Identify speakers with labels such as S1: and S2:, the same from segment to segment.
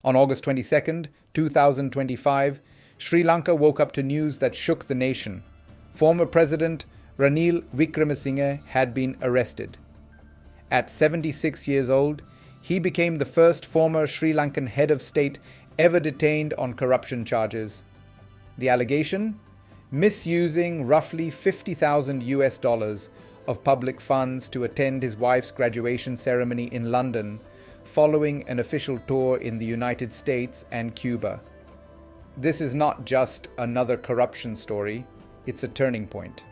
S1: On August 22nd, 2025, Sri Lanka woke up to news that shook the nation. Former President Ranil Wickremesinghe had been arrested. At 76 years old, he became the first former Sri Lankan head of state ever detained on corruption charges. The allegation? Misusing roughly $50,000 of public funds to attend his wife's graduation ceremony in London, following an official tour in the United States and Cuba. This is not just another corruption story, it's a turning point.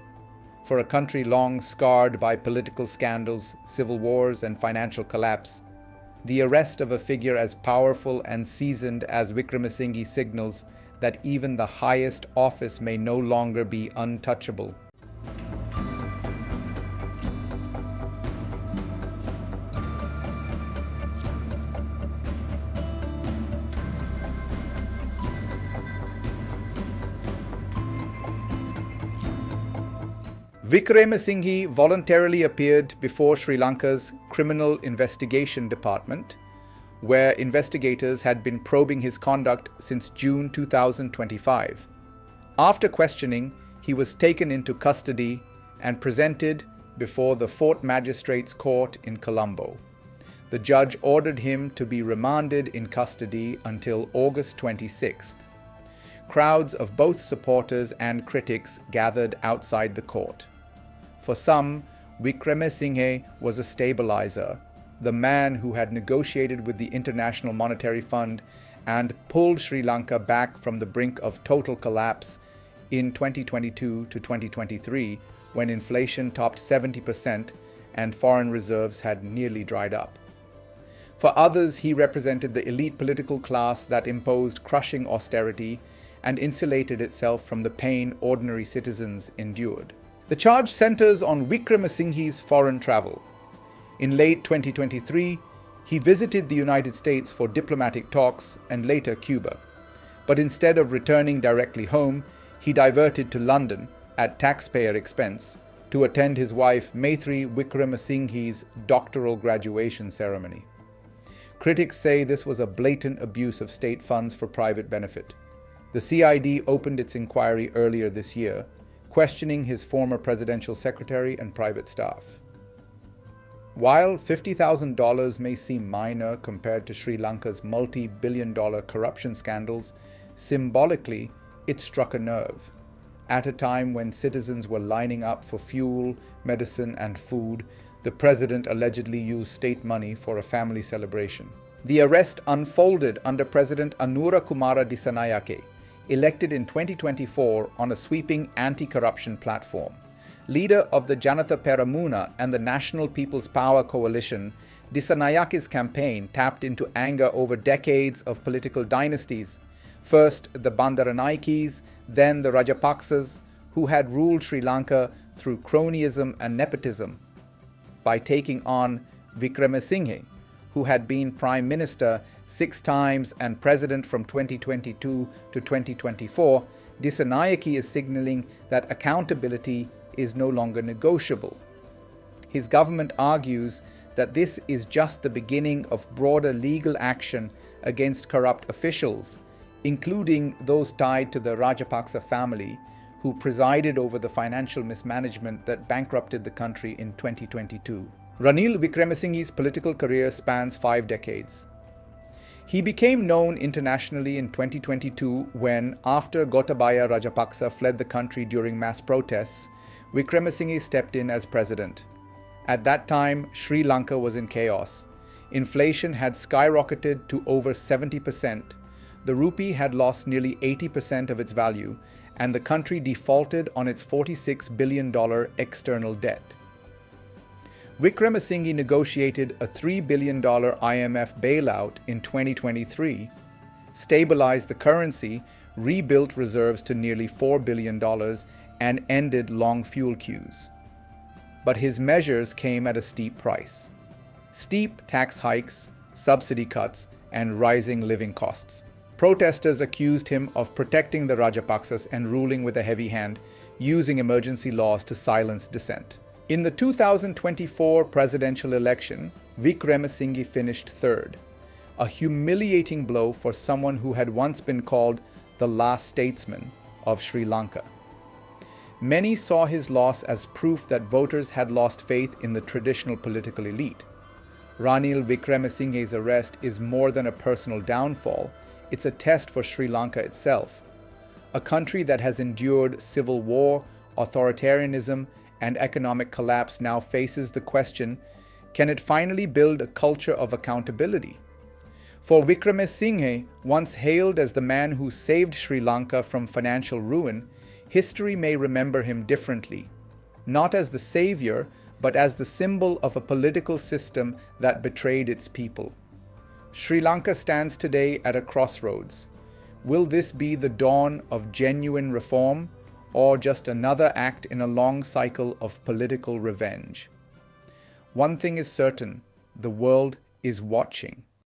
S1: For a country long scarred by political scandals, civil wars, and financial collapse, the arrest of a figure as powerful and seasoned as Wickremesinghe signals that even the highest office may no longer be untouchable. Wickremesinghe voluntarily appeared before Sri Lanka's Criminal Investigation Department, where investigators had been probing his conduct since June 2025. After questioning, he was taken into custody and presented before the Fort Magistrates Court in Colombo. The judge ordered him to be remanded in custody until August 26th. Crowds of both supporters and critics gathered outside the court. For some, Wickremesinghe was a stabilizer, the man who had negotiated with the International Monetary Fund and pulled Sri Lanka back from the brink of total collapse in 2022 to 2023, when inflation topped 70% and foreign reserves had nearly dried up. For others, he represented the elite political class that imposed crushing austerity and insulated itself from the pain ordinary citizens endured. The charge centers on Wickremesinghe's foreign travel. In late 2023, he visited the United States for diplomatic talks and later Cuba. But instead of returning directly home, he diverted to London at taxpayer expense to attend his wife Maithri Wickremesinghe's doctoral graduation ceremony. Critics say this was a blatant abuse of state funds for private benefit. The CID opened its inquiry earlier this year, questioning his former presidential secretary and private staff. While $50,000 may seem minor compared to Sri Lanka's multi-billion-dollar corruption scandals, symbolically, it struck a nerve. At a time when citizens were lining up for fuel, medicine, and food, the president allegedly used state money for a family celebration. The arrest unfolded under President Anura Kumara Dissanayake, elected in 2024 on a sweeping anti-corruption platform. Leader of the Janatha Peramuna and the National People's Power Coalition, Dissanayake's campaign tapped into anger over decades of political dynasties. First the Bandaranaikes, then the Rajapaksas, who had ruled Sri Lanka through cronyism and nepotism. By taking on Wickremesinghe, who had been Prime Minister 6 times and President from 2022 to 2024, Dissanayake is signaling that accountability is no longer negotiable. His government argues that this is just the beginning of broader legal action against corrupt officials, including those tied to the Rajapaksa family, who presided over the financial mismanagement that bankrupted the country in 2022. Ranil Wickremesinghe's political career spans 5 decades. He became known internationally in 2022 when, after Gotabaya Rajapaksa fled the country during mass protests, Wickremesinghe stepped in as president. At that time, Sri Lanka was in chaos. Inflation had skyrocketed to over 70%. The rupee had lost nearly 80% of its value, and the country defaulted on its $46 billion external debt. Wickremesinghe negotiated a $3 billion IMF bailout in 2023, stabilized the currency, rebuilt reserves to nearly $4 billion, and ended long fuel queues. But his measures came at a steep price. Steep tax hikes, subsidy cuts, and rising living costs. Protesters accused him of protecting the Rajapaksas and ruling with a heavy hand, using emergency laws to silence dissent. In the 2024 presidential election, Wickremesinghe finished third. a humiliating blow for someone who had once been called the last statesman of Sri Lanka. Many saw his loss as proof that voters had lost faith in the traditional political elite. Ranil Wickremesinghe's arrest is more than a personal downfall, it's a test for Sri Lanka itself. A country that has endured civil war, authoritarianism, and economic collapse now faces the question, can it finally build a culture of accountability? For Wickremesinghe, once hailed as the man who saved Sri Lanka from financial ruin, history may remember him differently, not as the savior, but as the symbol of a political system that betrayed its people. Sri Lanka stands today at a crossroads. Will this be the dawn of genuine reform, or just another act in a long cycle of political revenge? One thing is certain, the world is watching.